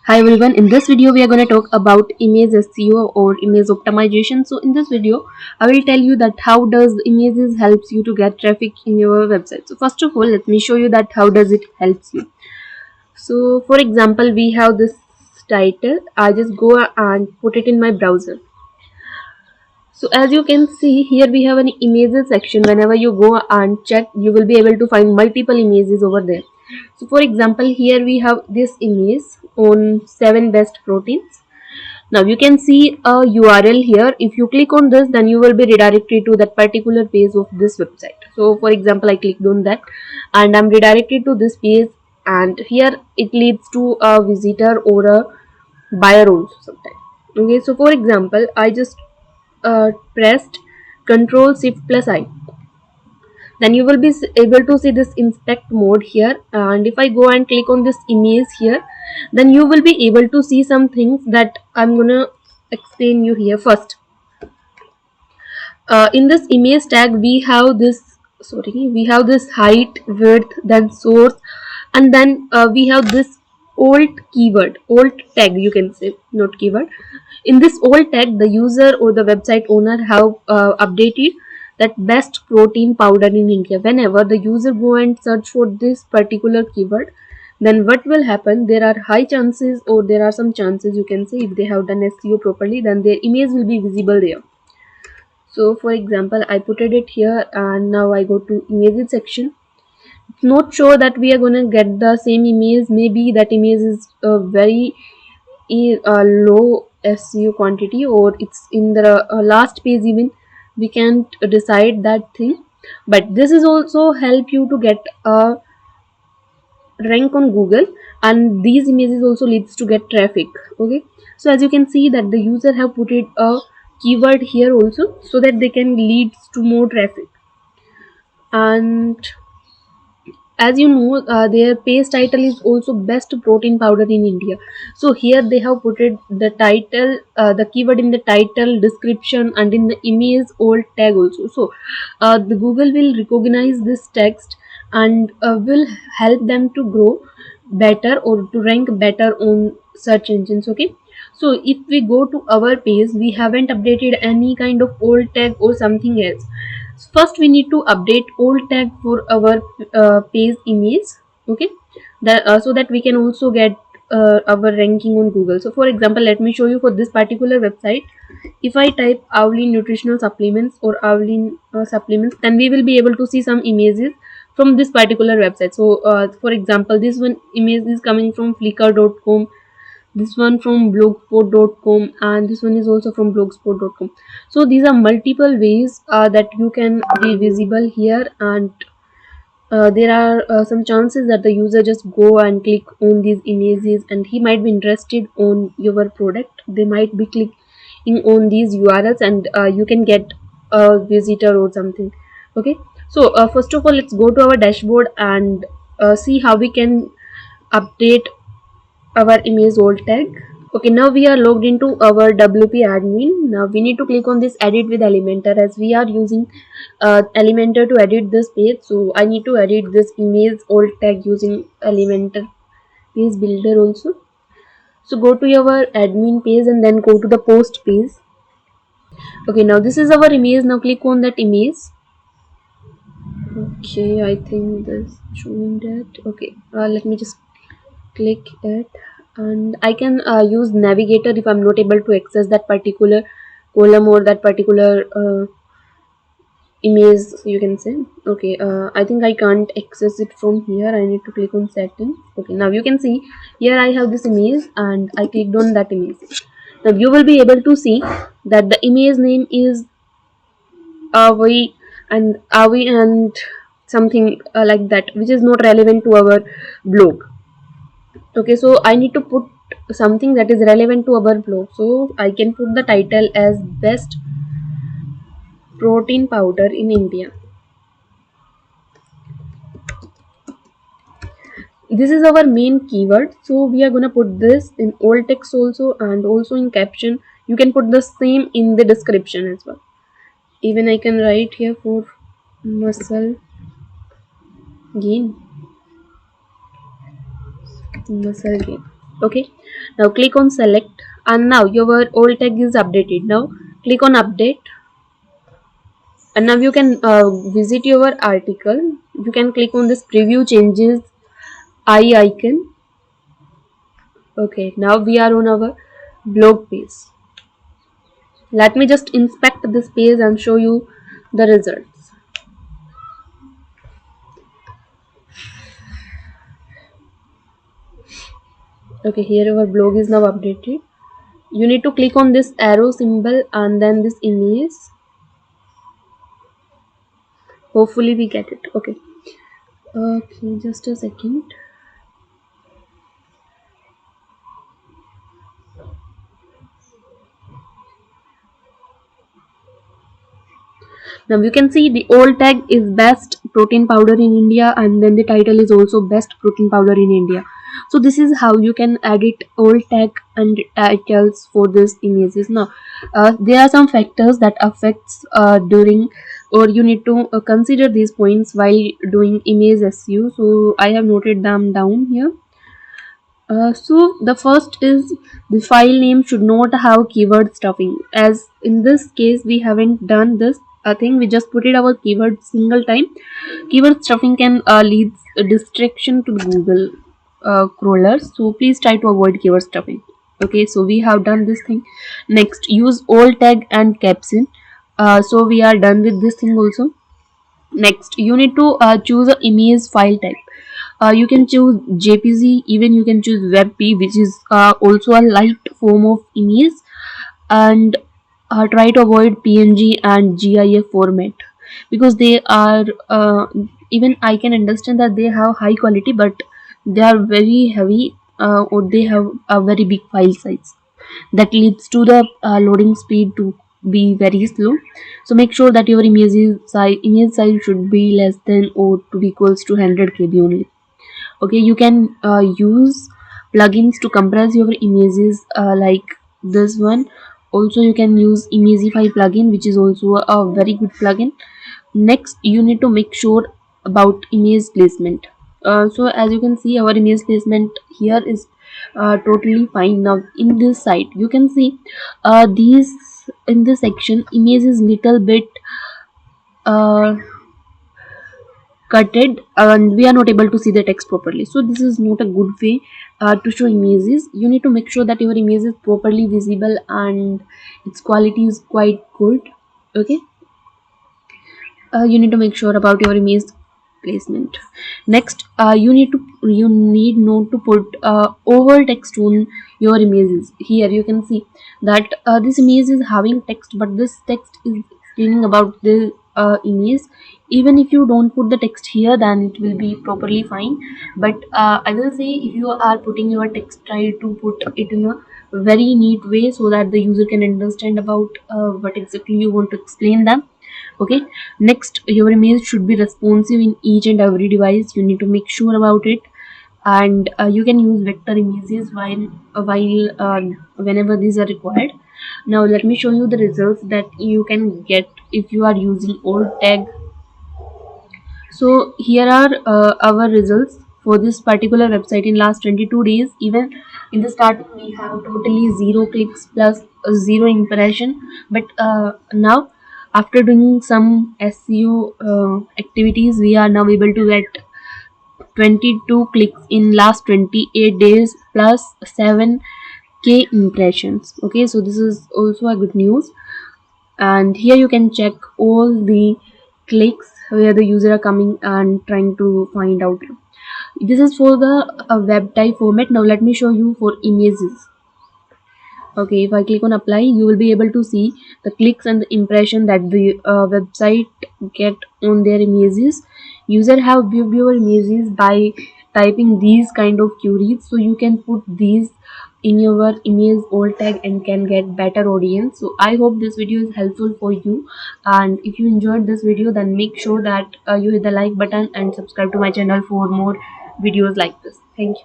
Hi everyone, in this video we are going to talk about image SEO or image optimization. So in this video I will tell you that how does images helps you to get traffic in your website. So first of all, let me show you that how does it helps you. So for example, we have this title. I just go and put it in my browser. So as you can see here, we have an images section. Whenever you go and check, you will be able to find multiple images over there. So for example, here we have this image on 7 best proteins. Now you can see a URL here. If you click on this, then you will be redirected to that particular page of this website. So for example, I clicked on that and I'm redirected to this page, and here it leads to a visitor or a buyer also sometimes. Okay, so for example, I just pressed Control Shift plus I, then you will be able to see this inspect mode here. And if I go and click on this image here, then you will be able to see some things that I'm gonna explain you here. First, in this image tag we have this height, width, then source, and then we have this alt tag, you can say, not keyword. In this alt tag, the user or the website owner have updated that best protein powder in India. Whenever the user go and search for this particular keyword, then what will happen, there are high chances, or there are some chances, you can say, if they have done SEO properly, then their image will be visible there. So for example, I put it here, and now I go to images section. It's not sure that we are going to get the same image. Maybe that image is very low SEO quantity, or it's in the last page even. We can't decide that thing, but this is also help you to get a rank on Google, and these images also leads to get traffic. Okay, so as you can see that the user have put it a keyword here also, so that they can leads to more traffic. And as you know, their page title is also best protein powder in India. So here they have put it the title, the keyword in the title, description, and in the image alt tag also. So the Google will recognize this text and will help them to grow better or to rank better on search engines. Okay, so if we go to our page, we haven't updated any kind of alt tag or something else. First we need to update alt tag for our page image. Okay, that so that we can also get our ranking on Google. So for example, let me show you for this particular website. If I type Avlin nutritional supplements or Avlin supplements, then we will be able to see some images from this particular website. So for example, this one image is coming from flickr.com, this one from blogspot.com, and this one is also from blogspot.com. So these are multiple ways that you can be visible here. And there are some chances that the user just go and click on these images, and he might be interested on your product. They might be clicking on these URLs, and you can get a visitor or something. Okay, so first of all, let's go to our dashboard and see how we can update our image alt tag. Okay, now we are logged into our WP admin. Now we need to click on this edit with Elementor, as we are using Elementor to edit this page. So I need to edit this image alt tag using Elementor page builder also. So go to your admin page and then go to the post page. Okay, now this is our image. Now click on that image. Okay, I think this showing that. Okay, let me just click it, and I can use navigator if I'm not able to access that particular column or that particular image, you can say. Okay, I think I can't access it from here. I need to click on settings. Okay, now you can see here I have this image and I clicked on that image. Now you will be able to see that the image name is Avi and something like that, which is not relevant to our blog. Okay, so I need to put something that is relevant to our blog. So I can put the title as best protein powder in India. This is our main keyword, so we are gonna put this in alt text also, and also in caption. You can put the same in the description as well. Even I can write here for muscle gain, muscle gain. Okay, now click on select, and now your old tag is updated. Now click on update, and now you can visit your article. You can click on this preview changes eye icon. Okay, now we are on our blog page. Let me just inspect this page and show you the results. Okay, here our blog is now updated. You need to click on this arrow symbol and then this image. Hopefully we get it. Okay. Okay, just a second. Now you can see the old tag is best protein powder in India, and then the title is also best protein powder in India. So this is how you can edit old tag and titles for these images. Now there are some factors that affects during, or you need to consider these points while doing image SEO. So I have noted them down here. So the first is the file name should not have keyword stuffing. As in this case, we haven't done this thing. We just put it our keyword single time. Keyword stuffing can lead a distraction to the Google crawlers. So please try to avoid keyword stuffing. Okay, so we have done this thing. Next, use alt tag and caption. So we are done with this thing also. Next, you need to choose a image file type. You can choose JPG, even you can choose WebP, which is also a light form of image, and try to avoid PNG and GIF format, because they are even I can understand that they have high quality, but they are very heavy, or they have a very big file size that leads to the loading speed to be very slow. So make sure that your image size should be less than or to be equals to 100 KB only. Okay, you can use plugins to compress your images, like this one. Also you can use Imagify plugin, which is also a very good plugin. Next, you need to make sure about image placement. So as you can see, our image placement here is totally fine. Now in this site you can see these, in this section, image is little bit uh, cutted and we are not able to see the text properly. So this is not a good way to show images. You need to make sure that your image is properly visible and its quality is quite good. Okay, you need to make sure about your image placement. Next, you need not to put over text on your images. Here you can see that this image is having text, but this text is explaining about the image. Even if you don't put the text here, then it will be properly fine. But I will say, if you are putting your text, try to put it in a very neat way so that the user can understand about what exactly you want to explain them. Okay, next, your image should be responsive in each and every device. You need to make sure about it. And you can use vector images while whenever these are required. Now let me show you the results that you can get if you are using alt tag. So here are our results for this particular website in last 22 days. Even in the starting we have totally 0 clicks plus 0 impression, but now after doing some SEO activities, we are now able to get 22 clicks in last 28 days plus 7K impressions. Okay, so this is also a good news. And here you can check all the clicks where the user are coming and trying to find out. This is for the web type format. Now let me show you for images. Okay, if I click on apply, you will be able to see the clicks and the impression that the website get on their images. User have viewed your images by typing these kind of queries, so you can put these in your image alt tag and can get better audience. So I hope this video is helpful for you, and if you enjoyed this video, then make sure that you hit the like button and subscribe to my channel for more videos like this. Thank you.